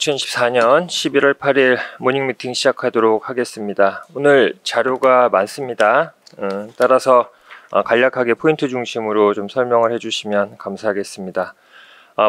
2024년 11월 8일 모닝 미팅 시작하도록 하겠습니다. 오늘 자료가 많습니다. 따라서 간략하게 포인트 중심으로 좀 설명을 해주시면 감사하겠습니다.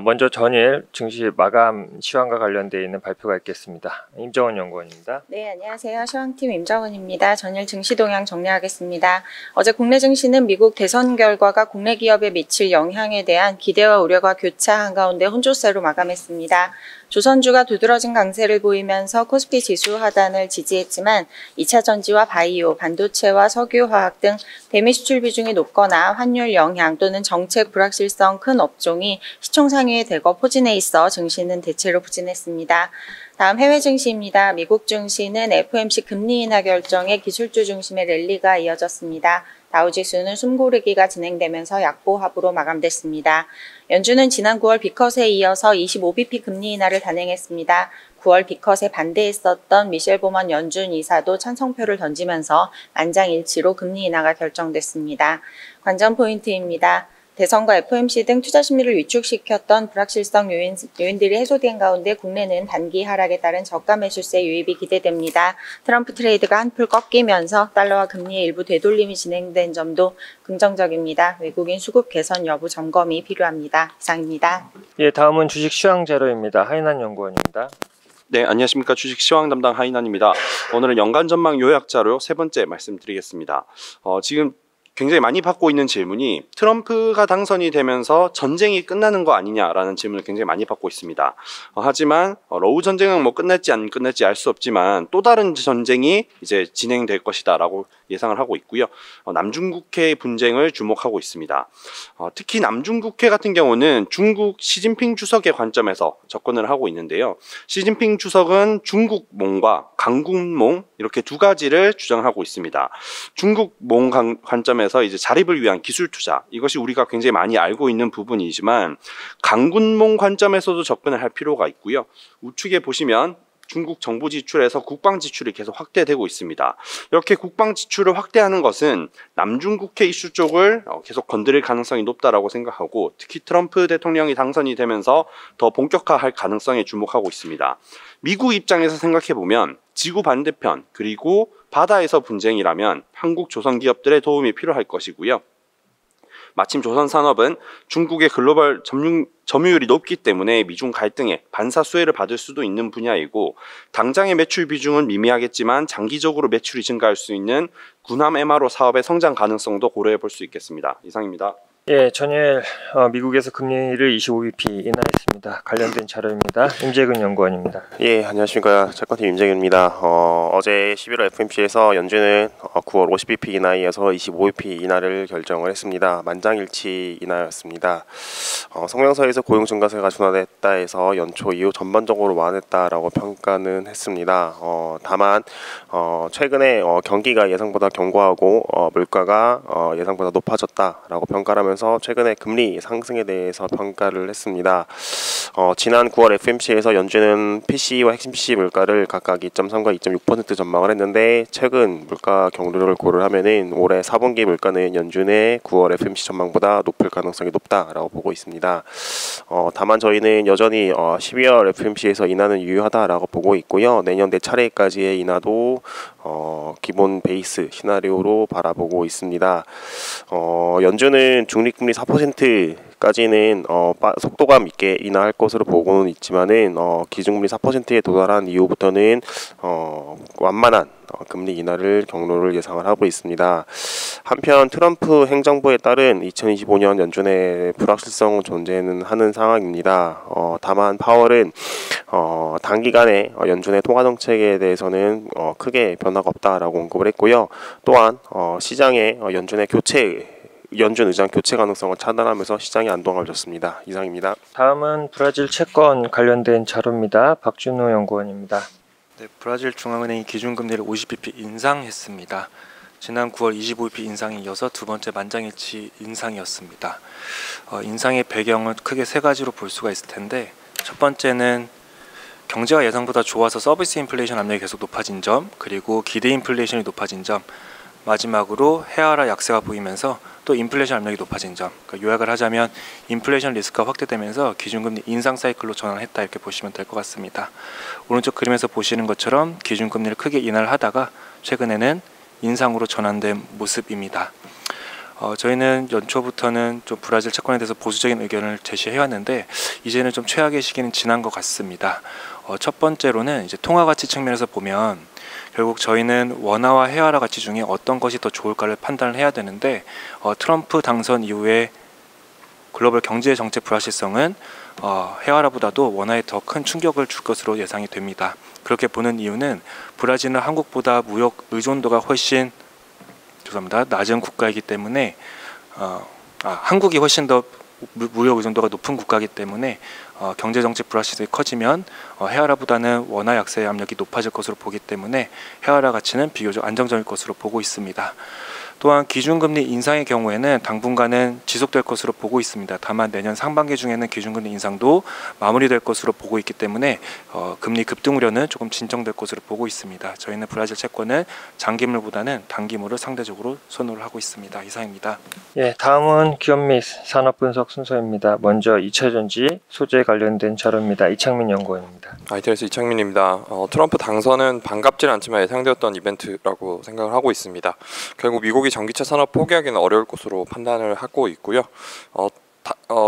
먼저 전일 증시 마감 시황과 관련되어 있는 발표가 있겠습니다. 임정원 연구원입니다. 네, 안녕하세요. 시황팀 임정원입니다. 전일 증시 동향 정리하겠습니다. 어제 국내 증시는 미국 대선 결과가 국내 기업에 미칠 영향에 대한 기대와 우려가 교차한 가운데 혼조세로 마감했습니다. 조선주가 두드러진 강세를 보이면서 코스피 지수 하단을 지지했지만 2차 전지와 바이오, 반도체와 석유화학 등 대미 수출 비중이 높거나 환율 영향 또는 정책 불확실성 큰 업종이 시총 상위에 대거 포진해 있어 증시는 대체로 부진했습니다. 다음 해외 증시입니다. 미국 증시는 FOMC 금리 인하 결정에 기술주 중심의 랠리가 이어졌습니다. 다우지수는 숨고르기가 진행되면서 약보합으로 마감됐습니다. 연준은 지난 9월 비컷에 이어서 25bp 금리 인하를 단행했습니다. 9월 비컷에 반대했었던 미셸 보먼 연준 이사도 찬성표를 던지면서 만장일치로 금리 인하가 결정됐습니다. 관전 포인트입니다. 대선과 FOMC 등 투자 심리를 위축시켰던 불확실성 요인들이 해소된 가운데 국내는 단기 하락에 따른 저가 매수세 유입이 기대됩니다. 트럼프 트레이드가 한풀 꺾이면서 달러와 금리의 일부 되돌림이 진행된 점도 긍정적입니다. 외국인 수급 개선 여부 점검이 필요합니다. 이상입니다. 예, 다음은 주식 시황 자료입니다. 하인한 연구원입니다. 네, 안녕하십니까. 주식 시황 담당 하인환입니다. 오늘은 연간 전망 요약 자료 세 번째 말씀드리겠습니다. 지금 굉장히 많이 받고 있는 질문이 트럼프가 당선이 되면서 전쟁이 끝나는 거 아니냐라는 질문을 굉장히 많이 받고 있습니다. 하지만 러우 전쟁은 뭐 끝날지 안 끝날지 알 수 없지만 또 다른 전쟁이 이제 진행될 것이다 라고 예상을 하고 있고요. 남중국해 분쟁을 주목하고 있습니다. 특히 남중국해 같은 경우는 중국 시진핑 주석의 관점에서 접근을 하고 있는데요. 시진핑 주석은 중국몽과 강국몽 이렇게 두 가지를 주장하고 있습니다. 중국몽 관점에서 이제 자립을 위한 기술 투자, 이것이 우리가 굉장히 많이 알고 있는 부분이지만 강군몽 관점에서도 접근을 할 필요가 있고요. 우측에 보시면 중국 정부 지출에서 국방 지출이 계속 확대되고 있습니다. 이렇게 국방 지출을 확대하는 것은 남중국해 이슈 쪽을 계속 건드릴 가능성이 높다라고 생각하고, 특히 트럼프 대통령이 당선이 되면서 더 본격화할 가능성에 주목하고 있습니다. 미국 입장에서 생각해보면 지구 반대편 그리고 바다에서 분쟁이라면 한국 조선 기업들의 도움이 필요할 것이고요. 마침 조선산업은 중국의 글로벌 점유율이 높기 때문에 미중 갈등에 반사 수혜를 받을 수도 있는 분야이고, 당장의 매출 비중은 미미하겠지만 장기적으로 매출이 증가할 수 있는 군함 MRO 사업의 성장 가능성도 고려해 볼 수 있겠습니다. 이상입니다. 예, 전일 미국에서 금리를 25bp 인하했습니다. 관련된 자료입니다. 임재근 연구원입니다. 예, 안녕하십니까. 채권팀 임재근입니다. 어제 11월 FOMC에서 연준은 9월 50bp 인하이어서 25bp 인하를 결정을 했습니다. 만장일치 인하였습니다. 성명서에서 고용 증가세가 둔화됐다 해서 연초 이후 전반적으로 완화했다라고 평가는 했습니다. 다만 최근에 경기가 예상보다 견고하고 물가가 예상보다 높아졌다라고 평가를 하면서 최근에 금리 상승에 대해서 평가를 했습니다. 지난 9월 FOMC에서 연준은 PCE와 핵심 PCE 물가를 각각 2.3과 2.6% 전망을 했는데, 최근 물가 경로를 고려하면은 올해 4분기 물가는 연준의 9월 FOMC 전망보다 높을 가능성이 높다라고 보고 있습니다. 다만 저희는 여전히 12월 FOMC에서 인하는 유효하다라고 보고 있고요. 내년 4차례까지의 인하도 기본 베이스 시나리오로 바라보고 있습니다. 연준은 중립금리 4%까지는 속도감 있게 인하할 것으로 보고는 있지만은 기준금리 4%에 도달한 이후부터는 완만한 금리 인하를 경로를 예상을 하고 있습니다. 한편 트럼프 행정부에 따른 2025년 연준의 불확실성은 존재는 하는 상황입니다. 다만 파월은 단기간에 연준의 통화 정책에 대해서는 크게 변화가 없다라고 언급을 했고요. 또한 시장에 연준 의장 교체 가능성을 차단하면서 시장이 안동을 줬습니다. 이상입니다. 다음은 브라질 채권 관련된 자료입니다. 박준호 연구원입니다. 네, 브라질 중앙은행이 기준금리를 50bp 인상했습니다. 지난 9월 25bp 인상에 이어서 두 번째 만장일치 인상이었습니다. 인상의 배경은 크게 세 가지로 볼 수가 있을 텐데, 첫 번째는 경제가 예상보다 좋아서 서비스 인플레이션 압력이 계속 높아진 점, 그리고 기대 인플레이션이 높아진 점, 마지막으로 헤아라 약세가 보이면서 또 인플레이션 압력이 높아진 점. 그러니까 요약을 하자면 인플레이션 리스크가 확대되면서 기준금리 인상 사이클로 전환했다 이렇게 보시면 될 것 같습니다. 오른쪽 그림에서 보시는 것처럼 기준금리를 크게 인하를 하다가 최근에는 인상으로 전환된 모습입니다. 저희는 연초부터는 좀 브라질 채권에 대해서 보수적인 의견을 제시해왔는데 이제는 좀 최악의 시기는 지난 것 같습니다. 첫 번째로는 이제 통화 가치 측면에서 보면 결국 저희는 원화와 헤아라 가치 중에 어떤 것이 더 좋을까를 판단을 해야 되는데 트럼프 당선 이후에 글로벌 경제 정책 불확실성은 헤아라보다도 원화에 더 큰 충격을 줄 것으로 예상이 됩니다. 그렇게 보는 이유는 브라질은 한국보다 무역 의존도가 훨씬 낮은 국가이기 때문에 한국이 훨씬 더 무역 의존도가 높은 국가이기 때문에 경제 정책 불확실성이 커지면 헤아라보다는 원화 약세의 압력이 높아질 것으로 보기 때문에 헤아라 가치는 비교적 안정적일 것으로 보고 있습니다. 또한 기준금리 인상의 경우에는 당분간은 지속될 것으로 보고 있습니다. 다만 내년 상반기 중에는 기준금리 인상도 마무리될 것으로 보고 있기 때문에 금리 급등 우려는 조금 진정될 것으로 보고 있습니다. 저희는 브라질 채권은 장기물보다는 단기물을 상대적으로 선호를 하고 있습니다. 이상입니다. 예, 다음은 기업 및 산업 분석 순서입니다. 먼저 2차전지 소재 관련된 자료입니다. 이창민 연구원입니다. ITLS 이창민입니다. 트럼프 당선은 반갑진 않지만 예상되었던 이벤트라고 생각을 하고 있습니다. 결국 미국이 전기차 산업 포기하기는 어려울 것으로 판단을 하고 있고요.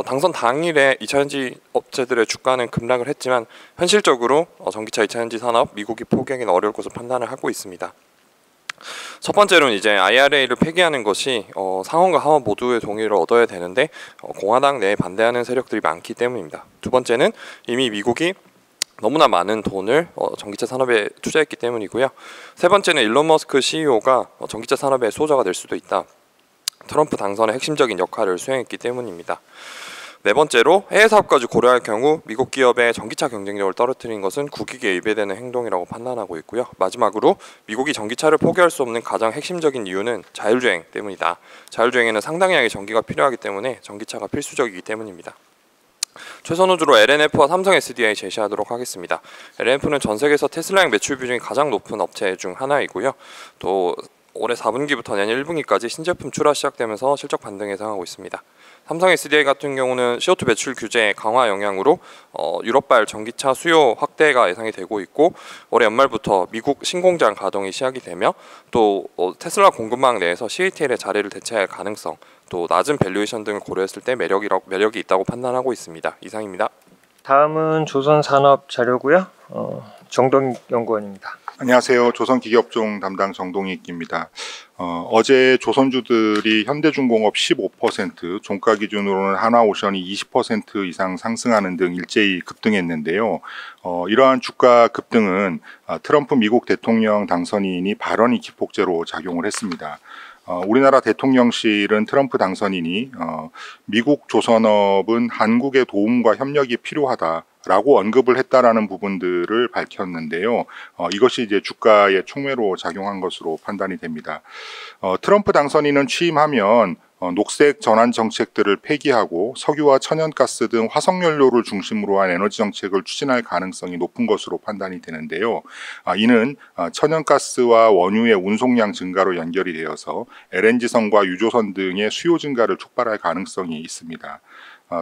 당선 당일에 2차전지 업체들의 주가는 급락을 했지만 현실적으로 전기차 2차전지 산업 미국이 포기하기는 어려울 것으로 판단을 하고 있습니다. 첫 번째로는 이제 IRA를 폐기하는 것이 상원과 하원 모두의 동의를 얻어야 되는데 공화당 내에 반대하는 세력들이 많기 때문입니다. 두 번째는 이미 미국이 너무나 많은 돈을 전기차 산업에 투자했기 때문이고요. 세 번째는 일론 머스크 CEO가 전기차 산업의 수호자가 될 수도 있다. 트럼프 당선의 핵심적인 역할을 수행했기 때문입니다. 네 번째로 해외 사업까지 고려할 경우 미국 기업의 전기차 경쟁력을 떨어뜨린 것은 국익에 위배되는 행동이라고 판단하고 있고요. 마지막으로 미국이 전기차를 포기할 수 없는 가장 핵심적인 이유는 자율주행 때문이다. 자율주행에는 상당량의 전기가 필요하기 때문에 전기차가 필수적이기 때문입니다. 최선 우주로 LNF와 삼성 SDI 제시하도록 하겠습니다. LNF는 전 세계에서 테슬라형 매출 비중이 가장 높은 업체 중 하나이고요. 또 올해 4분기부터 내년 1분기까지 신제품 출하 시작되면서 실적 반등 예상하고 있습니다. 삼성 SDI 같은 경우는 CO2 배출 규제 강화 영향으로 유럽발 전기차 수요 확대가 예상이 되고 있고 올해 연말부터 미국 신공장 가동이 시작이 되며 또 테슬라 공급망 내에서 CATL의 자리를 대체할 가능성 또 낮은 밸류에이션 등을 고려했을 때 매력이 있다고 판단하고 있습니다. 이상입니다. 다음은 조선산업 자료고요. 정동익 연구원입니다. 안녕하세요. 조선기계업종 담당 정동익입니다. 어제 조선주들이 현대중공업 15%, 종가 기준으로는 하나오션이 20% 이상 상승하는 등 일제히 급등했는데요. 이러한 주가 급등은 트럼프 미국 대통령 당선인이 발언이 기폭제로 작용을 했습니다. 우리나라 대통령실은 트럼프 당선인이 미국 조선업은 한국의 도움과 협력이 필요하다라고 언급을 했다라는 부분들을 밝혔는데요. 이것이 이제 주가의 촉매로 작용한 것으로 판단이 됩니다. 트럼프 당선인은 취임하면 녹색 전환 정책들을 폐기하고 석유와 천연가스 등 화석연료를 중심으로 한 에너지 정책을 추진할 가능성이 높은 것으로 판단이 되는데요. 이는 천연가스와 원유의 운송량 증가로 연결이 되어서 LNG선과 유조선 등의 수요 증가를 촉발할 가능성이 있습니다.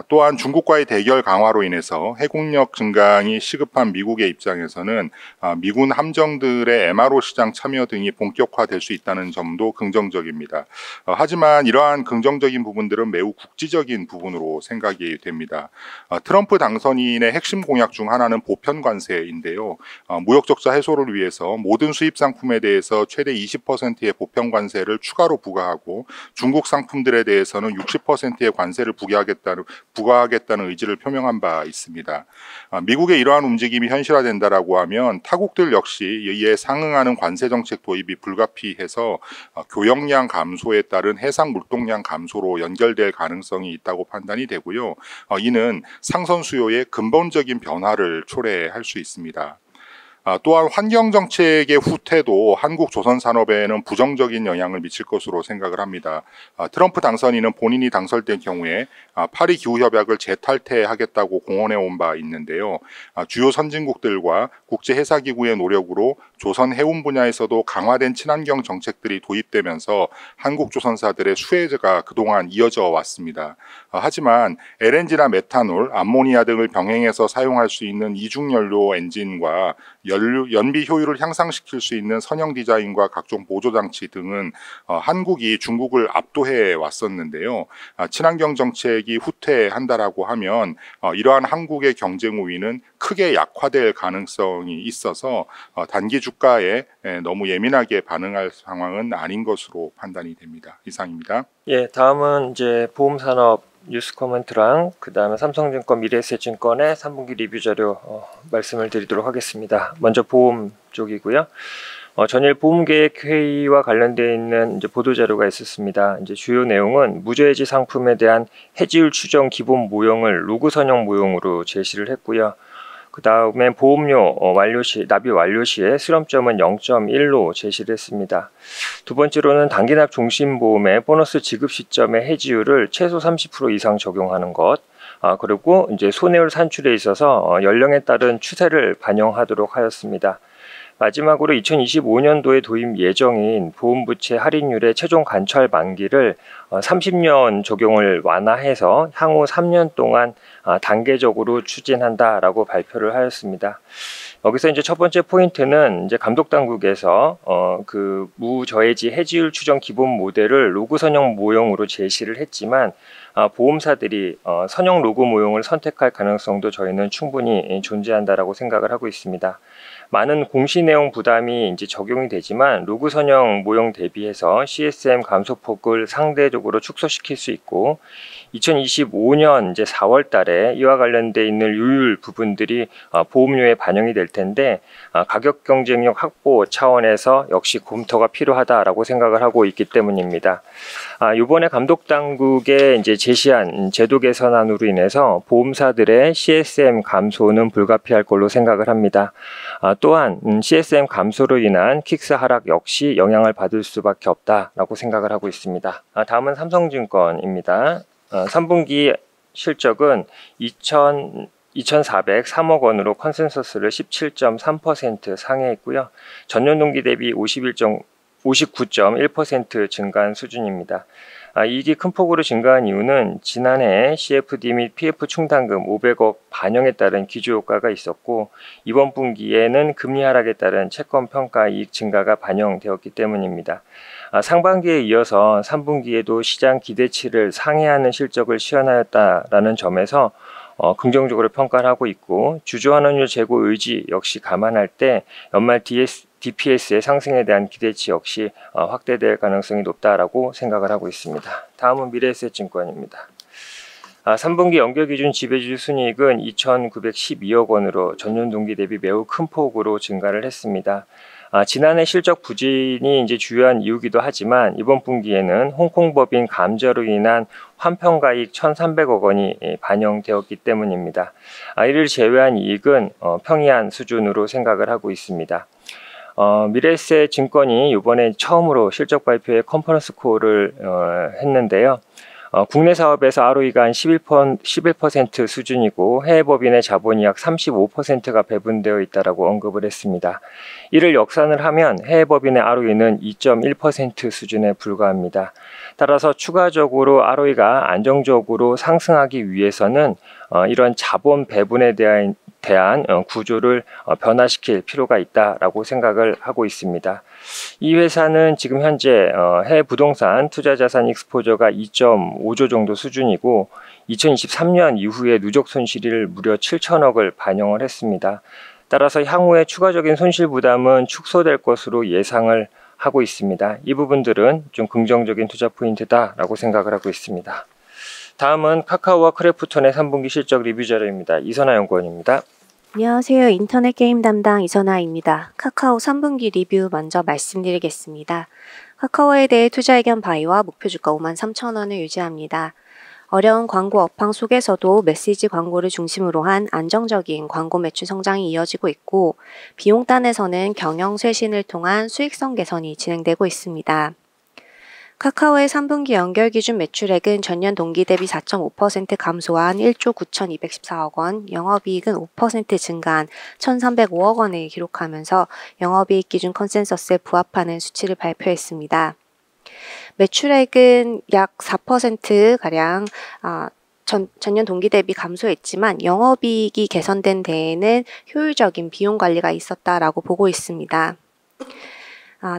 또한 중국과의 대결 강화로 인해서 해군력 증강이 시급한 미국의 입장에서는 미군 함정들의 MRO 시장 참여 등이 본격화될 수 있다는 점도 긍정적입니다. 하지만 이러한 긍정적인 부분들은 매우 국지적인 부분으로 생각이 됩니다. 트럼프 당선인의 핵심 공약 중 하나는 보편 관세인데요. 무역 적자 해소를 위해서 모든 수입 상품에 대해서 최대 20%의 보편 관세를 추가로 부과하고 중국 상품들에 대해서는 60%의 관세를 부과하겠다는 의지를 표명한 바 있습니다. 미국의 이러한 움직임이 현실화된다라고 하면 타국들 역시 이에 상응하는 관세 정책 도입이 불가피해서 교역량 감소에 따른 해상 물동량 감소로 연결될 가능성이 있다고 판단이 되고요. 이는 상선 수요의 근본적인 변화를 초래할 수 있습니다. 또한 환경 정책의 후퇴도 한국 조선 산업에는 부정적인 영향을 미칠 것으로 생각을 합니다. 트럼프 당선인은 본인이 당선된 경우에 파리 기후 협약을 재탈퇴하겠다고 공언해 온 바 있는데요. 주요 선진국들과 국제 해사 기구의 노력으로 조선 해운 분야에서도 강화된 친환경 정책들이 도입되면서 한국 조선사들의 수혜가 그동안 이어져 왔습니다. 하지만 LNG나 메탄올, 암모니아 등을 병행해서 사용할 수 있는 이중연료 엔진과 연비 효율을 향상시킬 수 있는 선형 디자인과 각종 보조장치 등은 한국이 중국을 압도해 왔었는데요. 친환경 정책이 후퇴한다라고 하면 이러한 한국의 경쟁 우위는 크게 약화될 가능성이 있어서 단기 주가에 너무 예민하게 반응할 상황은 아닌 것으로 판단이 됩니다. 이상입니다. 예, 다음은 이제 보험산업 뉴스 코멘트랑 그 다음에 삼성증권 미래에셋증권의 3분기 리뷰 자료 말씀을 드리도록 하겠습니다. 먼저 보험 쪽이고요. 전일 보험계획회의와 관련되어 있는 이제 보도 자료가 있었습니다. 이제 주요 내용은 무죄해지 상품에 대한 해지율 추정 기본 모형을 로그 선형 모형으로 제시를 했고요. 그 다음에 보험료 완료 시, 납입 완료 시에 실험점은 0.1로 제시를 했습니다. 두 번째로는 단기납 종신보험의 보너스 지급 시점의 해지율을 최소 30% 이상 적용하는 것. 그리고 이제 손해율 산출에 있어서 연령에 따른 추세를 반영하도록 하였습니다. 마지막으로 2025년도에 도입 예정인 보험부채 할인율의 최종 관철 만기를 30년 적용을 완화해서 향후 3년 동안 단계적으로 추진한다라고 발표를 하였습니다. 여기서 이제 첫 번째 포인트는 이제 감독당국에서 그 무저해지 해지율 추정 기본 모델을 로그 선형 모형으로 제시를 했지만 보험사들이 선형 로그 모형을 선택할 가능성도 저희는 충분히 존재한다라고 생각을 하고 있습니다. 많은 공시 내용 부담이 이제 적용이 되지만 로그 선형 모형 대비해서 CSM 감소폭을 상대적으로 축소시킬 수 있고 2025년 이제 4월 달에 이와 관련돼 있는 유율 부분들이 보험료에 반영이 될 텐데 가격 경쟁력 확보 차원에서 역시 검토가 필요하다라고 생각을 하고 있기 때문입니다. 이번에 감독당국의 이제 제시한 제도 개선안으로 인해서 보험사들의 CSM 감소는 불가피할 걸로 생각을 합니다. 또한 CSM 감소로 인한 킥스 하락 역시 영향을 받을 수밖에 없다라고 생각을 하고 있습니다. 다음은 삼성증권입니다. 3분기 실적은 2,403억 원으로 컨센서스를 17.3% 상회했고요. 전년 동기 대비 59.1% 증가한 수준입니다. 이익이 큰 폭으로 증가한 이유는 지난해 CFD 및 PF 충당금 500억 반영에 따른 기저효과가 있었고 이번 분기에는 금리 하락에 따른 채권 평가 이익 증가가 반영되었기 때문입니다. 상반기에 이어서 3분기에도 시장 기대치를 상회하는 실적을 시현하였다라는 점에서 긍정적으로 평가를 하고 있고 주주환원율 제고 의지 역시 감안할 때 연말 DPS의 상승에 대한 기대치 역시 확대될 가능성이 높다라고 생각을 하고 있습니다. 다음은 미래에셋증권입니다. 3분기 연결기준 지배주주 순이익은 2,912억 원으로 전년 동기 대비 매우 큰 폭으로 증가를 했습니다. 지난해 실적 부진이 이제 주요한 이유기도 하지만 이번 분기에는 홍콩 법인 감저로 인한 환평가익 1,300억 원이 반영되었기 때문입니다. 이를 제외한 이익은 평이한 수준으로 생각을 하고 있습니다. 미래에셋증권이 이번에 처음으로 실적 발표에 컨퍼런스 콜을 했는데요. 국내 사업에서 ROE가 한 11% 수준이고 해외 법인의 자본이 약 35%가 배분되어 있다고 언급을 했습니다. 이를 역산을 하면 해외 법인의 ROE는 2.1% 수준에 불과합니다. 따라서 추가적으로 ROE가 안정적으로 상승하기 위해서는 이런 자본 배분에 대한 구조를 변화시킬 필요가 있다라고 생각을 하고 있습니다. 이 회사는 지금 현재 해외 부동산 투자 자산 익스포저가 2.5조 정도 수준이고 2023년 이후에 누적 손실을 무려 7천억을 반영을 했습니다. 따라서 향후에 추가적인 손실 부담은 축소될 것으로 예상을 하고 있습니다. 이 부분들은 좀 긍정적인 투자 포인트다라고 생각을 하고 있습니다. 다음은 카카오와 크래프톤의 3분기 실적 리뷰 자료입니다. 이선아 연구원입니다. 안녕하세요. 인터넷 게임 담당 이선아입니다. 카카오 3분기 리뷰 먼저 말씀드리겠습니다. 카카오에 대해 투자 의견 바이와 목표 주가 53,000원을 유지합니다. 어려운 광고 업황 속에서도 메시지 광고를 중심으로 한 안정적인 광고 매출 성장이 이어지고 있고, 비용단에서는 경영 쇄신을 통한 수익성 개선이 진행되고 있습니다. 카카오의 3분기 연결 기준 매출액은 전년 동기 대비 4.5% 감소한 1조 9,214억 원, 영업이익은 5% 증가한 1,305억 원을 기록하면서 영업이익 기준 컨센서스에 부합하는 수치를 발표했습니다. 매출액은 약 4%가량 전년 동기 대비 감소했지만 영업이익이 개선된 데에는 효율적인 비용 관리가 있었다라고 보고 있습니다.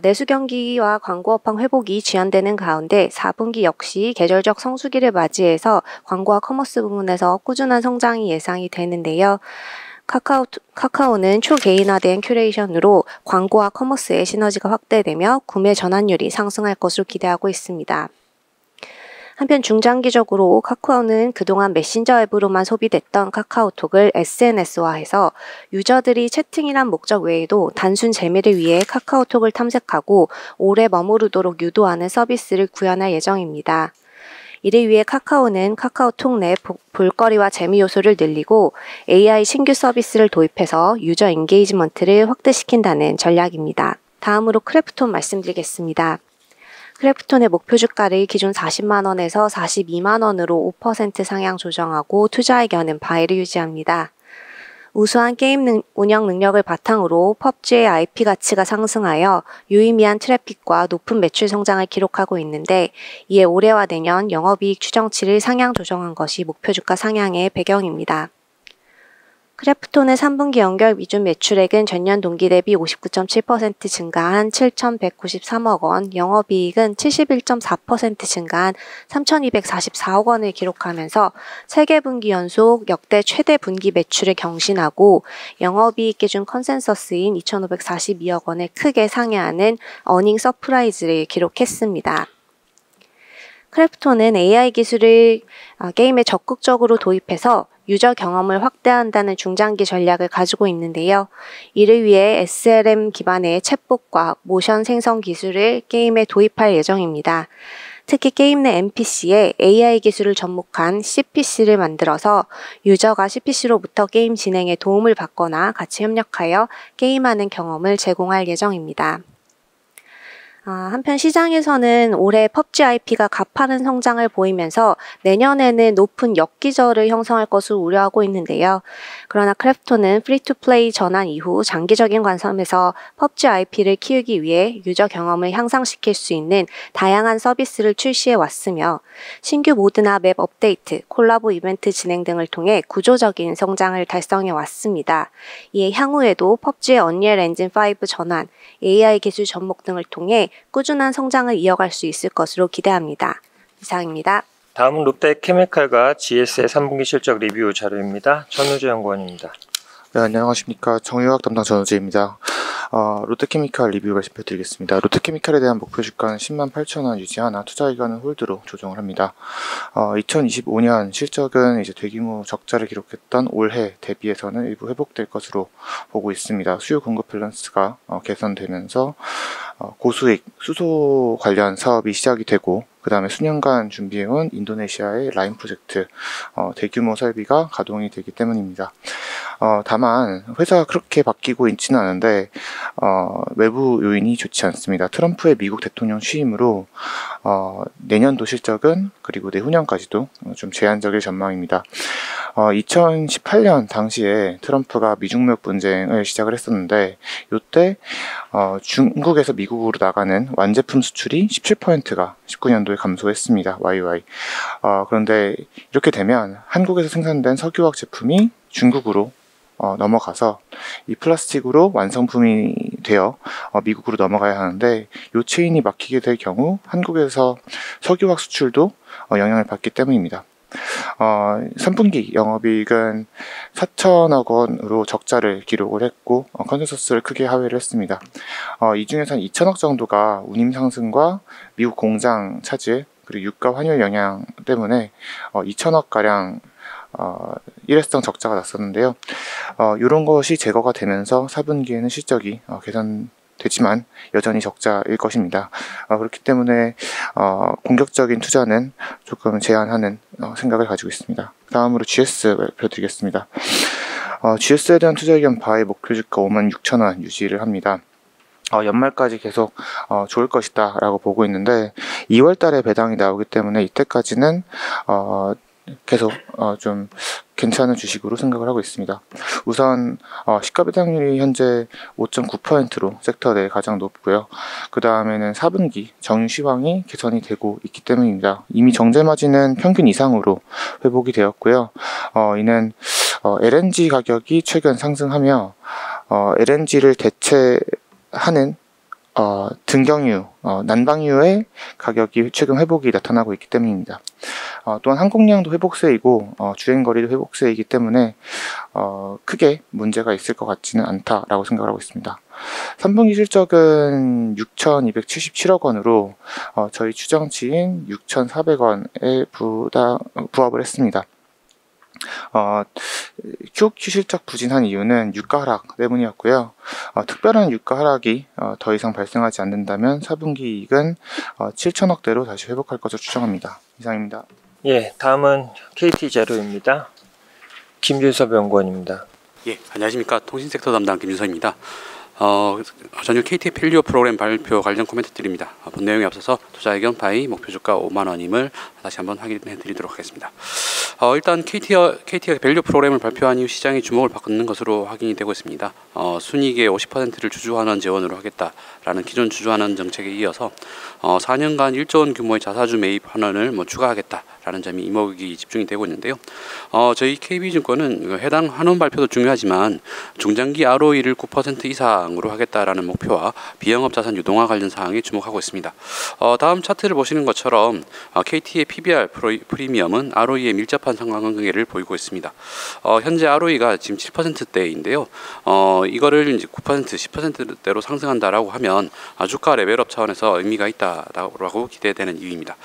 내수 경기와 광고 업황 회복이 지연되는 가운데 4분기 역시 계절적 성수기를 맞이해서 광고와 커머스 부문에서 꾸준한 성장이 예상이 되는데요. 카카오는 초개인화된 큐레이션으로 광고와 커머스의 시너지가 확대되며 구매 전환율이 상승할 것으로 기대하고 있습니다. 한편 중장기적으로 카카오는 그동안 메신저 앱으로만 소비됐던 카카오톡을 SNS화해서 유저들이 채팅이란 목적 외에도 단순 재미를 위해 카카오톡을 탐색하고 오래 머무르도록 유도하는 서비스를 구현할 예정입니다. 이를 위해 카카오는 카카오톡 내 볼거리와 재미 요소를 늘리고 AI 신규 서비스를 도입해서 유저 인게이지먼트를 확대시킨다는 전략입니다. 다음으로 크래프톤 말씀드리겠습니다. 크래프톤의 목표 주가를 기존 40만 원에서 42만 원으로 5% 상향 조정하고 투자 의견은 바이를 유지합니다. 우수한 게임 운영 능력을 바탕으로 PUBG의 IP 가치가 상승하여 유의미한 트래픽과 높은 매출 성장을 기록하고 있는데, 이에 올해와 내년 영업이익 추정치를 상향 조정한 것이 목표 주가 상향의 배경입니다. 크래프톤의 3분기 연결 기준 매출액은 전년 동기 대비 59.7% 증가한 7,193억 원, 영업이익은 71.4% 증가한 3,244억 원을 기록하면서 3개 분기 연속 역대 최대 분기 매출을 경신하고 영업이익 기준 컨센서스인 2,542억 원을 크게 상회하는 어닝 서프라이즈를 기록했습니다. 크래프톤은 AI 기술을 게임에 적극적으로 도입해서 유저 경험을 확대한다는 중장기 전략을 가지고 있는데요. 이를 위해 SLM 기반의 챗봇과 모션 생성 기술을 게임에 도입할 예정입니다. 특히 게임 내 NPC에 AI 기술을 접목한 CPC를 만들어서 유저가 CPC로부터 게임 진행에 도움을 받거나 같이 협력하여 게임하는 경험을 제공할 예정입니다. 한편 시장에서는 올해 PUBG IP가 가파른 성장을 보이면서 내년에는 높은 역기저를 형성할 것을 우려하고 있는데요. 그러나 크래프톤은 프리투플레이 전환 이후 장기적인 관점에서 PUBG IP를 키우기 위해 유저 경험을 향상시킬 수 있는 다양한 서비스를 출시해 왔으며 신규 모드나 맵 업데이트, 콜라보 이벤트 진행 등을 통해 구조적인 성장을 달성해 왔습니다. 이에 향후에도 PUBG의 언리얼 엔진 5 전환, AI 기술 접목 등을 통해 꾸준한 성장을 이어갈 수 있을 것으로 기대합니다. 이상입니다. 다음은 롯데케미칼과 GS의 3분기 실적 리뷰 자료입니다. 전우재 연구원입니다. 네, 안녕하십니까. 정유학 담당 전우재입니다. 롯데케미칼 리뷰 말씀드리겠습니다. 롯데케미칼에 대한 목표 주가는 10만 8천 원 유지하나 투자 의견은 홀드로 조정을 합니다. 2025년 실적은 이제 대규모 적자를 기록했던 올해 대비해서는 일부 회복될 것으로 보고 있습니다. 수요 공급 밸런스가 개선되면서 고수익 수소 관련 사업이 시작이 되고, 그 다음에 수년간 준비해온 인도네시아의 라인 프로젝트 대규모 설비가 가동이 되기 때문입니다. 다만 회사가 그렇게 바뀌고 있지는 않은데 외부 요인이 좋지 않습니다. 트럼프의 미국 대통령 취임으로 내년도 실적은 그리고 내후년까지도 좀 제한적일 전망입니다. 2018년 당시에 트럼프가 미중무역 분쟁을 시작을 했었는데, 이때 중국에서 미국으로 나가는 완제품 수출이 17%가 19년도에 감소했습니다. YY. 그런데 이렇게 되면 한국에서 생산된 석유화학 제품이 중국으로 넘어가서 이 플라스틱으로 완성품이 되어 미국으로 넘어가야 하는데, 이 체인이 막히게 될 경우 한국에서 석유화학 수출도 영향을 받기 때문입니다. 3분기 영업이익은 4천억 원으로 적자를 기록을 했고 컨센서스를 크게 하회를 했습니다. 이 중에서는 2천억 정도가 운임 상승과 미국 공장 차질 그리고 유가 환율 영향 때문에 2천억 가량 일회성 적자가 났었는데요. 이런 것이 제거가 되면서 4분기에는 실적이 되지만 여전히 적자일 것입니다. 그렇기 때문에 공격적인 투자는 조금 제한하는 생각을 가지고 있습니다. 다음으로 GS 발표드리겠습니다. GS에 대한 투자 의견 바의 목표 주가 56,000원 유지를 합니다. 연말까지 계속 좋을 것이다 라고 보고 있는데 2월 달에 배당이 나오기 때문에 이때까지는 계속 좀 괜찮은 주식으로 생각을 하고 있습니다. 우선 시가 배당률이 현재 5.9%로 섹터 내 가장 높고요. 그 다음에는 4분기 정시황이 개선이 되고 있기 때문입니다. 이미 정제 마진은 평균 이상으로 회복이 되었고요. 이는 LNG 가격이 최근 상승하며 LNG를 대체하는 등경유, 난방유의 가격이 최근 회복이 나타나고 있기 때문입니다. 또한 항공량도 회복세이고 주행거리도 회복세이기 때문에 크게 문제가 있을 것 같지는 않다라고 생각을 하고 있습니다. 3분기 실적은 6,277억 원으로 저희 추정치인 6,400원에 부합을 했습니다. QOQ 실적 부진한 이유는 유가 하락 때문이었고요. 특별한 유가 하락이 더 이상 발생하지 않는다면 4분기 이익은 7천억대로 다시 회복할 것으로 추정합니다. 이상입니다. 예, 다음은 KT 자료입니다. 김준섭 연구원입니다. 예, 안녕하십니까. 통신섹터 담당 김준섭입니다. 전일 KT 필리오 프로그램 발표 관련 코멘트 드립니다. 본 내용에 앞서서 투자 의견 바이 목표 주가 5만 원임을 다시 한번 확인해 드리도록 하겠습니다. 일단 KT가 밸류 프로그램을 발표한 이후 시장이 주목을 받는 것으로 확인이 되고 있습니다. 순이익의 50%를 주주환원 재원으로 하겠다라는 기존 주주환원 정책에 이어서 4년간 1조 원 규모의 자사주 매입 환원을 추가하겠다라는 점이 이목이 집중이 되고 있는데요. 저희 KB증권은 해당 환원 발표도 중요하지만 중장기 ROE를 9% 이상으로 하겠다라는 목표와 비영업 자산 유동화 관련 사항에 주목하고 있습니다. 다음 차트를 보시는 것처럼 KT의 PBR 프리미엄은 ROE에 밀접한 상관관계를 보이고 있습니다. 현재 ROE가 지금 7%대인데요. 이거를 이제 9%, 10%대로 상승한다라고 하면 주가 레벨업 차원에서 의미가 있다라고 기대되는 이유입니다.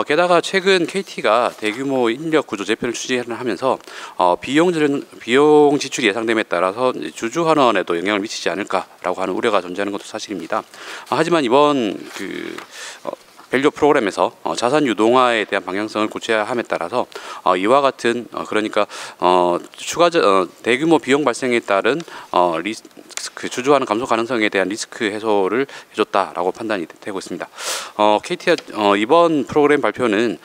게다가 최근 KT가 대규모 인력 구조 재편을 추진하면서 비용 지출이 예상됨에 따라서 주주 환원에도 영향을 미치지 않을까라고 하는 우려가 존재하는 것도 사실입니다. 하지만 이번 밸류 프로그램에서 자산 유동화에 대한 방향성을 구체화함에 따라서 이와 같은 그러니까 대규모 비용 발생에 따른 주주환원 감소 가능성에 대한 리스크 해소를 해줬다라고 판단이 되고 있습니다. KT가 이번 프로그램 발표는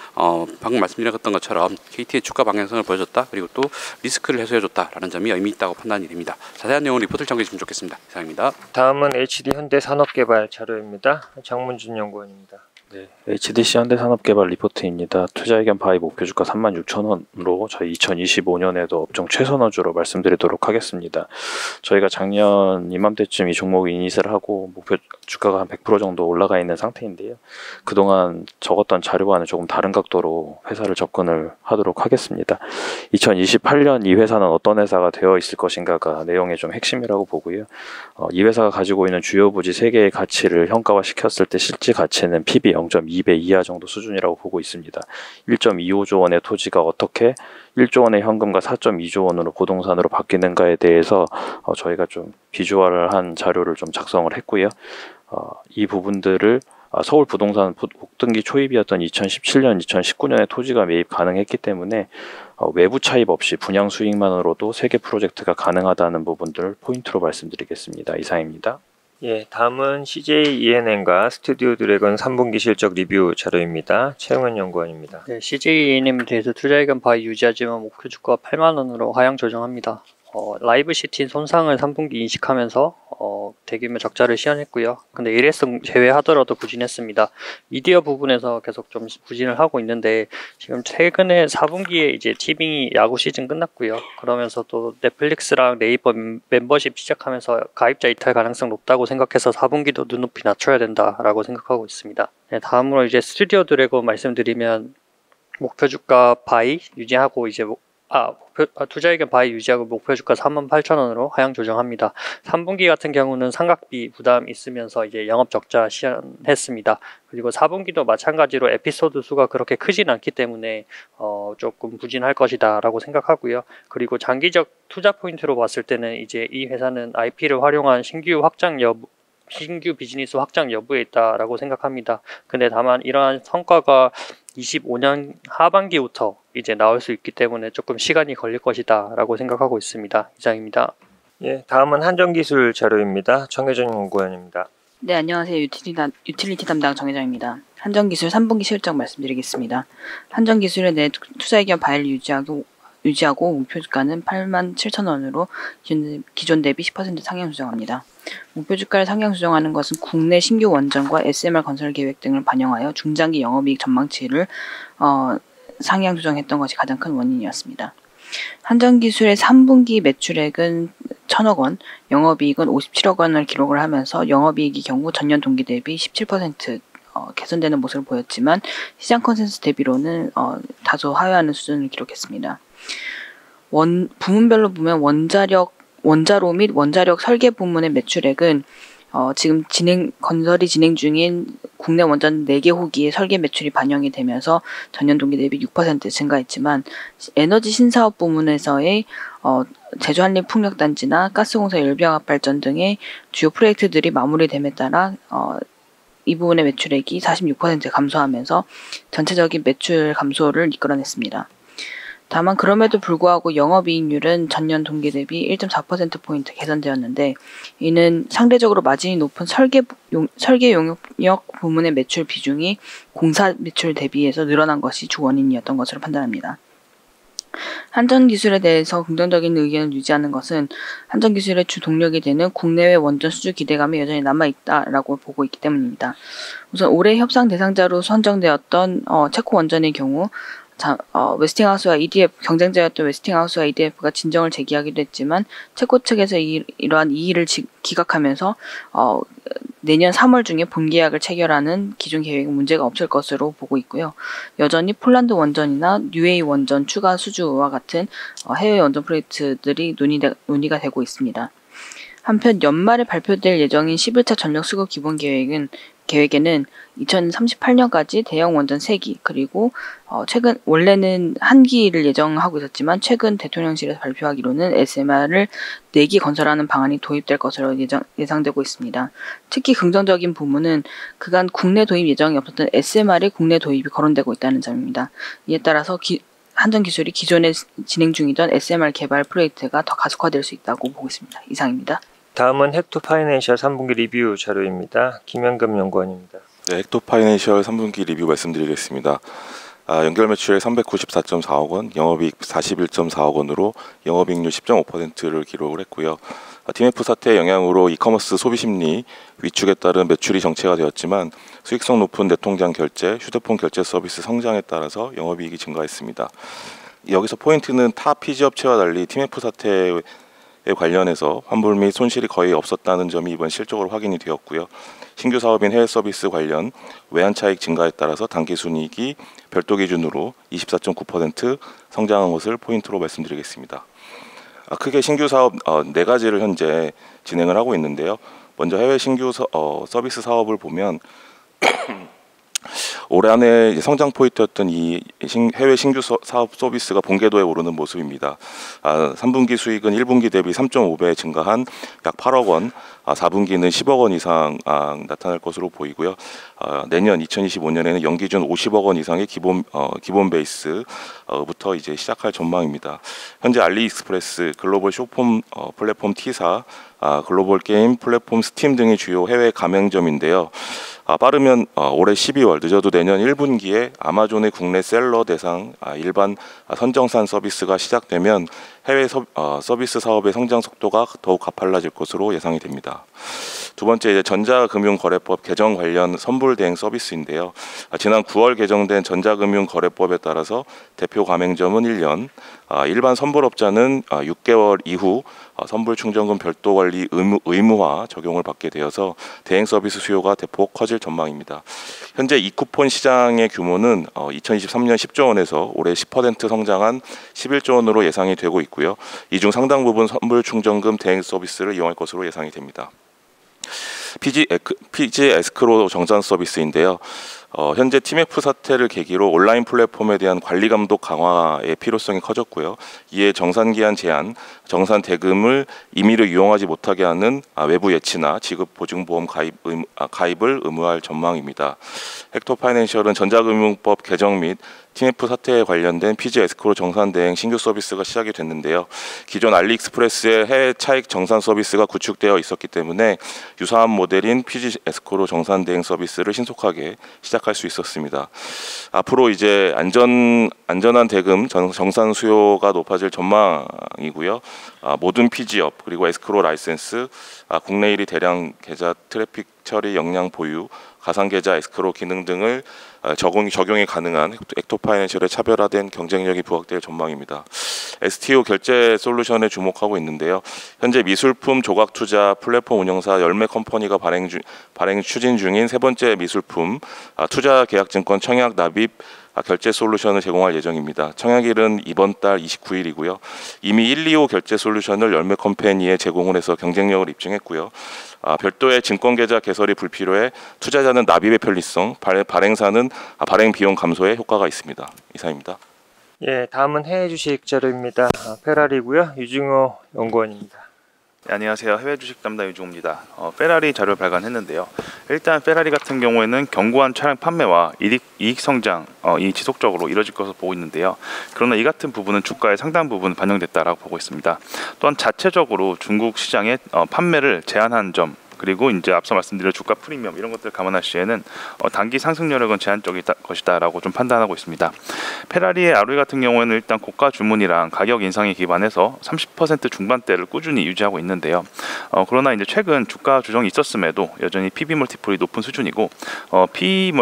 방금 말씀드렸던 것처럼 KT의 주가 방향성을 보여줬다, 그리고 또 리스크를 해소해줬다라는 점이 의미 있다고 판단이 됩니다. 자세한 내용은 리포트를 참고해 주시면 좋겠습니다. 이상입니다. 다음은 HD 현대산업개발 자료입니다. 장문준 연구원입니다. 네, HDC 현대산업개발 리포트입니다. 투자 의견 바이 목표 주가 36,000원으로 저희 2025년에도 업종 최선호주로 말씀드리도록 하겠습니다. 저희가 작년 이맘때쯤 이 종목 이닛을 하고 목표 주가가 한 100% 정도 올라가 있는 상태인데요. 그동안 적었던 자료와는 조금 다른 각도로 회사를 접근을 하도록 하겠습니다. 2028년 이 회사는 어떤 회사가 되어 있을 것인가가 내용의 좀 핵심이라고 보고요. 이 회사가 가지고 있는 주요 부지 3개의 가치를 현가화시켰을 때 실질 가치는 PB 0.2배 이하 정도 수준이라고 보고 있습니다. 1.25조 원의 토지가 어떻게 1조 원의 현금과 4.2조 원으로 부동산으로 바뀌는가에 대해서 저희가 좀 비주얼을 한 자료를 좀 작성을 했고요. 이 부분들을 서울 부동산 폭등기 초입이었던 2017년, 2019년에 토지가 매입 가능했기 때문에 외부 차입 없이 분양 수익만으로도 3개 프로젝트가 가능하다는 부분들 포인트로 말씀드리겠습니다. 이상입니다. 예, 다음은 CJ ENM과 스튜디오 드래곤 3분기 실적 리뷰 자료입니다. 최영은 연구원입니다. 네, CJ ENM에 대해서 투자 의견 바이 유지하지만 목표 주가 8만 원으로 하향 조정합니다. 라이브 시티 손상을 3분기 인식하면서 대규모 적자를 시현했고요. 근데 일회성 제외하더라도 부진했습니다. 미디어 부분에서 계속 좀 부진을 하고 있는데 지금 최근에 4분기에 이제 티빙이 야구 시즌 끝났고요. 그러면서 또 넷플릭스랑 네이버 멤버십 시작하면서 가입자 이탈 가능성 높다고 생각해서 4분기도 눈높이 낮춰야 된다라고 생각하고 있습니다. 네, 다음으로 이제 스튜디오 드래곤 말씀드리면 목표 주가 바이 유지하고 이제 투자 의견 바이 유지하고 목표 주가 38,000원으로 하향 조정합니다. 3분기 같은 경우는 삼각비 부담 있으면서 이제 영업 적자 시현했습니다. 그리고 4분기도 마찬가지로 에피소드 수가 그렇게 크진 않기 때문에 조금 부진할 것이다 라고 생각하고요. 그리고 장기적 투자 포인트로 봤을 때는 이제 이 회사는 IP를 활용한 신규 확장 신규 비즈니스 확장 여부에 있다라고 생각합니다. 근데 다만 이러한 성과가 25년 하반기부터 이제 나올 수 있기 때문에 조금 시간이 걸릴 것이다라고 생각하고 있습니다. 이상입니다. 예, 다음은 한정기술 자료입니다. 정혜정 연구원입니다. 네, 안녕하세요. 유틸리티 담당 정혜정입니다. 한정기술 3분기 실적 말씀드리겠습니다. 한정기술의 내 투자의견 바이를 유지하고 목표 주가는 87,000원으로 기존 대비 10% 상향 수정합니다. 목표 주가를 상향 수정하는 것은 국내 신규 원전과 SMR 건설 계획 등을 반영하여 중장기 영업이익 전망치를 상향 수정했던 것이 가장 큰 원인이었습니다. 한정기술의 3분기 매출액은 1,000억 원, 영업이익은 57억 원을 기록을 하면서 영업이익이 경우 전년 동기 대비 17% 개선되는 모습을 보였지만 시장 컨센서스 대비로는 다소 하회하는 수준을 기록했습니다. 부문별로 보면 원자로 및 원자력 설계 부문의 매출액은 지금 건설이 진행 중인 국내 원전 4개 호기의 설계 매출이 반영이 되면서 전년 동기 대비 6% 증가했지만 에너지 신사업 부문에서의 제주한림 풍력단지나 가스공사 열병합발전 등의 주요 프로젝트들이 마무리됨에 따라 이 부분의 매출액이 46% 감소하면서 전체적인 매출 감소를 이끌어냈습니다. 다만 그럼에도 불구하고 영업이익률은 전년 동기 대비 1.4%포인트 개선되었는데 이는 상대적으로 마진이 높은 설계 용역 부문의 매출 비중이 공사 매출 대비해서 늘어난 것이 주 원인이었던 것으로 판단합니다. 한전기술에 대해서 긍정적인 의견을 유지하는 것은 한전기술의 주 동력이 되는 국내외 원전 수주 기대감이 여전히 남아있다라고 보고 있기 때문입니다. 우선 올해 협상 대상자로 선정되었던 체코 원전의 경우 웨스팅하우스와 EDF, 경쟁자였던 웨스팅하우스와 EDF가 진정을 제기하기도 했지만 체코 측에서 이러한 이의를 기각하면서 내년 3월 중에 본계약을 체결하는 기존 계획에 문제가 없을 것으로 보고 있고요. 여전히 폴란드 원전이나 UAE 원전 추가 수주와 같은 해외 원전 프로젝트들이 논의가 되고 있습니다. 한편 연말에 발표될 예정인 11차 전력 수급 기본 계획에는 2038년까지 대형 원전 3기 그리고 원래는 1기를 예정하고 있었지만 최근 대통령실에서 발표하기로는 SMR을 4기 건설하는 방안이 도입될 것으로 예상되고 있습니다. 특히 긍정적인 부분은 그간 국내 도입 예정이 없었던 SMR의 국내 도입이 거론되고 있다는 점입니다. 이에 따라서 한전기술이 기존에 진행 중이던 SMR 개발 프로젝트가 더 가속화될 수 있다고 보고 있습니다. 이상입니다. 다음은 헥토파이낸셜 3분기 리뷰 자료입니다. 김현금 연구원입니다. 네, 헥토파이낸셜 3분기 리뷰 말씀드리겠습니다. 연결 매출액 394.4억 원, 영업이익 41.4억 원으로 영업이익률 10.5%를 기록을 했고요. TMF 사태 영향으로 이커머스 소비 심리 위축에 따른 매출이 정체가 되었지만 수익성 높은 내통장 결제, 휴대폰 결제 서비스 성장에 따라서 영업이익이 증가했습니다. 여기서 포인트는 타 피지 업체와 달리 TMF 사태에 관련해서 환불 및 손실이 거의 없었다는 점이 이번 실적으로 확인이 되었고요. 신규 사업인 해외 서비스 관련 외환 차익 증가에 따라서 당기순이익이 별도 기준으로 24.9% 성장한 것을 포인트로 말씀드리겠습니다. 크게 신규 사업 4가지를 현재 진행을 하고 있는데요. 먼저 해외 신규 서비스 사업을 보면 올해 안에 성장 포인트였던 이 해외 신규 사업 서비스가 본궤도에 오르는 모습입니다. 3분기 수익은 1분기 대비 3.5배 증가한 약 8억 원, 4분기는 10억 원 이상 나타날 것으로 보이고요. 내년 2025년에는 연기준 50억 원 이상의 기본 베이스부터 이제 시작할 전망입니다. 현재 알리익스프레스, 글로벌 쇼폼 플랫폼 T사, 글로벌 게임 플랫폼 스팀 등이 주요 해외 가맹점인데요. 빠르면 올해 12월, 늦어도 내년 1분기에 아마존의 국내 셀러 대상 일반 선정산 서비스가 시작되면 해외 서비스 사업의 성장 속도가 더욱 가팔라질 것으로 예상이 됩니다. 두 번째, 이제 전자금융거래법 개정 관련 선불 대행 서비스인데요. 지난 9월 개정된 전자금융거래법에 따라서 대표 가맹점은 1년, 일반 선불업자는 6개월 이후 선불 충전금 별도 관리 의무화 적용을 받게 되어서 대행 서비스 수요가 대폭 커질 전망입니다. 현재 이쿠폰 시장의 규모는 2023년 10조 원에서 올해 10% 성장한 11조 원으로 예상이 되고 있고요. 이 중 상당 부분 선불 충전금 대행 서비스를 이용할 것으로 예상이 됩니다. 피지 에스크로 정산 서비스인데요. 현재 TMF 사태를 계기로 온라인 플랫폼에 대한 관리 감독 강화의 필요성이 커졌고요. 이에 정산기한 제한, 정산 대금을 임의로 이용하지 못하게 하는 외부 예치나 지급보증보험 가입을 의무화할 전망입니다. 헥토파이낸셜은 전자금융법 개정 및 TMF 사태에 관련된 피지 에스크로 정산 대행 신규 서비스가 시작이 됐는데요. 기존 알리익스프레스의 해외 차익 정산 서비스가 구축되어 있었기 때문에 유사한 모델인 피지 에스크로 정산 대행 서비스를 신속하게 시작할 수 있었습니다. 앞으로 이제 안전한 대금 정산 수요가 높아질 전망이고요. 모든 피지업 그리고 에스크로 라이센스, 국내 1위 대량 계좌 트래픽 처리 역량 보유, 가상 계좌 에스크로 기능 등을 적용이 가능한 헥토파이낸셜의 차별화된 경쟁력이 부각될 전망입니다. STO 결제 솔루션에 주목하고 있는데요. 현재 미술품 조각 투자 플랫폼 운영사 열매 컴퍼니가 발행 추진 중인 세 번째 미술품 투자 계약증권 청약 납입 결제 솔루션을 제공할 예정입니다. 청약일은 이번 달 29일이고요. 이미 1, 2호 결제 솔루션을 열매 컴퍼니에 제공을 해서 경쟁력을 입증했고요. 별도의 증권계좌 개설이 불필요해 투자자는 납입의 편리성, 발행사는 발행 비용 감소에 효과가 있습니다. 이상입니다. 예, 다음은 해외 주식 자료입니다. 페라리고요. 유중호 연구원입니다. 네, 안녕하세요. 해외 주식 담당 유중호입니다. 페라리 자료를 발간했는데요. 일단 페라리 같은 경우에는 견고한 차량 판매와 이익 성장이 지속적으로 이뤄질 것으로 보고 있는데요. 그러나 이 같은 부분은 주가의 상당 부분 반영됐다라고 보고 있습니다. 또한 자체적으로 중국 시장의 판매를 제한한 점, 그리고 이제 앞서 말씀드린 주가 프리미엄 이런 것들을 감안할 시에는 단기 상승 여력은 제한적일 것이다라고 좀 판단하고 있습니다. 페라리의 ROE 같은 경우에는 일단 고가 주문이랑 가격 인상에 기반해서 30% 중반대를 꾸준히 유지하고 있는데요. 그러나 이제 최근 주가 조정이 있었음에도 여전히 PB 멀티플이 높은 수준이고 PE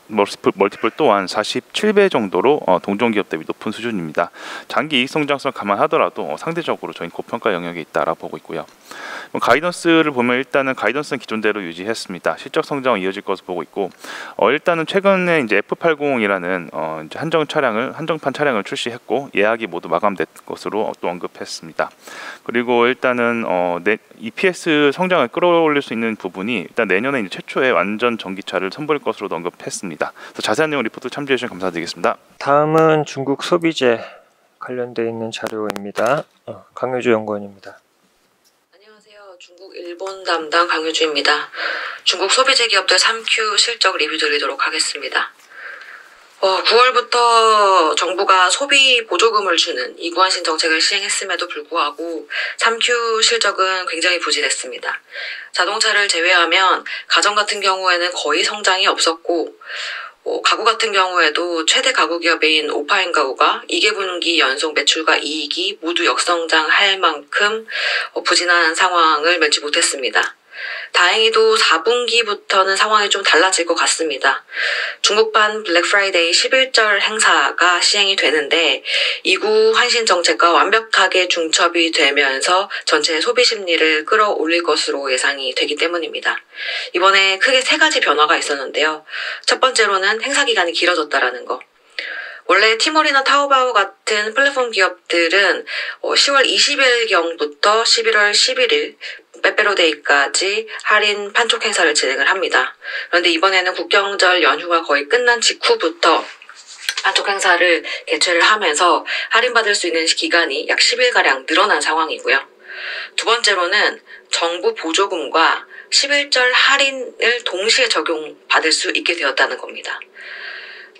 멀티플 또한 47배 정도로 동종 기업 대비 높은 수준입니다. 장기 이익 성장성 감안하더라도 상대적으로 저희 고평가 영역에 있다라고 보고 있고요. 가이던스를 보면 일단은 가이던스는 기존대로 유지했습니다. 실적 성장은 이어질 것으로 보고 있고, 일단은 최근에 이제 F80이라는 이제 한정판 차량을 출시했고 예약이 모두 마감된 것으로 또 언급했습니다. 그리고 일단은 EPS 성장을 끌어올릴 수 있는 부분이 일단 내년에 이제 최초의 완전 전기차를 선보일 것으로도 언급했습니다. 그래서 자세한 내용 리포트 참조해 주셔서 감사드리겠습니다. 다음은 중국 소비재 관련돼 있는 자료입니다. 강효주 연구원입니다. 중국 일본 담당 강효주입니다. 중국 소비재 기업들 3Q 실적 리뷰 드리도록 하겠습니다. 9월부터 정부가 소비 보조금을 주는 이구환신 정책을 시행했음에도 불구하고 3Q 실적은 굉장히 부진했습니다. 자동차를 제외하면 가전 같은 경우에는 거의 성장이 없었고, 가구 같은 경우에도 최대 가구 기업인 오파인 가구가 2개분기 연속 매출과 이익이 모두 역성장할 만큼 부진한 상황을 면치 못했습니다. 다행히도 4분기부터는 상황이 좀 달라질 것 같습니다. 중국판 블랙 프라이데이 11절 행사가 시행이 되는데 이구 환신 정책과 완벽하게 중첩이 되면서 전체 소비 심리를 끌어올릴 것으로 예상이 되기 때문입니다. 이번에 크게 세 가지 변화가 있었는데요. 첫 번째로는 행사 기간이 길어졌다라는 거. 원래 티몰이나 타오바오 같은 플랫폼 기업들은 10월 20일경부터 11월 11일 빼빼로데이까지 할인 판촉 행사를 진행을 합니다. 그런데 이번에는 국경절 연휴가 거의 끝난 직후부터 판촉 행사를 개최를 하면서 할인받을 수 있는 기간이 약 10일가량 늘어난 상황이고요. 두 번째로는 정부 보조금과 11절 할인을 동시에 적용받을 수 있게 되었다는 겁니다.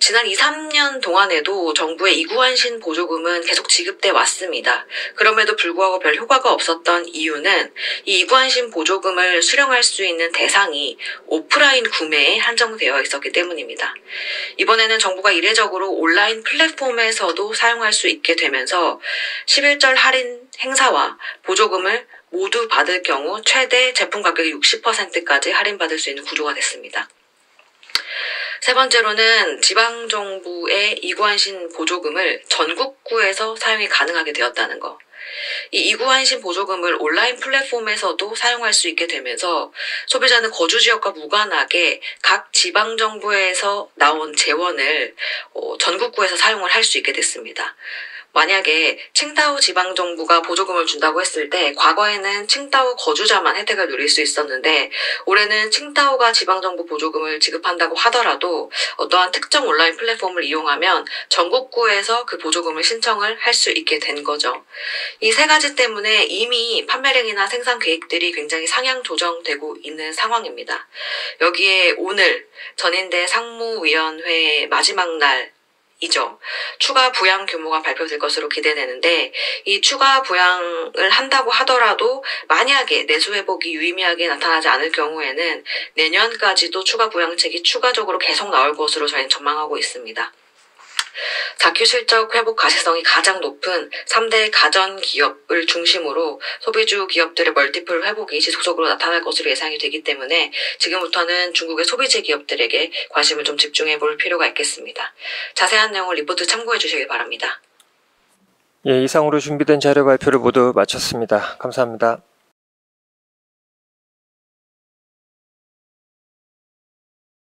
지난 2, 3년 동안에도 정부의 이구환신 보조금은 계속 지급돼 왔습니다. 그럼에도 불구하고 별 효과가 없었던 이유는 이 이구환신 보조금을 수령할 수 있는 대상이 오프라인 구매에 한정되어 있었기 때문입니다. 이번에는 정부가 이례적으로 온라인 플랫폼에서도 사용할 수 있게 되면서 11절 할인 행사와 보조금을 모두 받을 경우 최대 제품 가격의 60%까지 할인받을 수 있는 구조가 됐습니다. 세 번째로는 지방정부의 이구환신 보조금을 전국구에서 사용이 가능하게 되었다는 거. 이 이구환신 보조금을 온라인 플랫폼에서도 사용할 수 있게 되면서 소비자는 거주 지역과 무관하게 각 지방정부에서 나온 재원을 전국구에서 사용을 할 수 있게 됐습니다. 만약에 칭다오 지방정부가 보조금을 준다고 했을 때 과거에는 칭다오 거주자만 혜택을 누릴 수 있었는데 올해는 칭다오가 지방정부 보조금을 지급한다고 하더라도 어떠한 특정 온라인 플랫폼을 이용하면 전국구에서 그 보조금을 신청을 할 수 있게 된 거죠. 이 세 가지 때문에 이미 판매량이나 생산 계획들이 굉장히 상향 조정되고 있는 상황입니다. 여기에 오늘 전인대 상무위원회 마지막 날이죠. 추가 부양 규모가 발표될 것으로 기대되는데 이 추가 부양을 한다고 하더라도 만약에 내수 회복이 유의미하게 나타나지 않을 경우에는 내년까지도 추가 부양책이 추가적으로 계속 나올 것으로 저희는 전망하고 있습니다. 자큐 실적 회복 가시성이 가장 높은 3대 가전 기업을 중심으로 소비주 기업들의 멀티플 회복이 지속적으로 나타날 것으로 예상이 되기 때문에 지금부터는 중국의 소비재 기업들에게 관심을 좀 집중해 볼 필요가 있겠습니다. 자세한 내용을 리포트 참고해 주시길 바랍니다. 예, 이상으로 준비된 자료 발표를 모두 마쳤습니다. 감사합니다.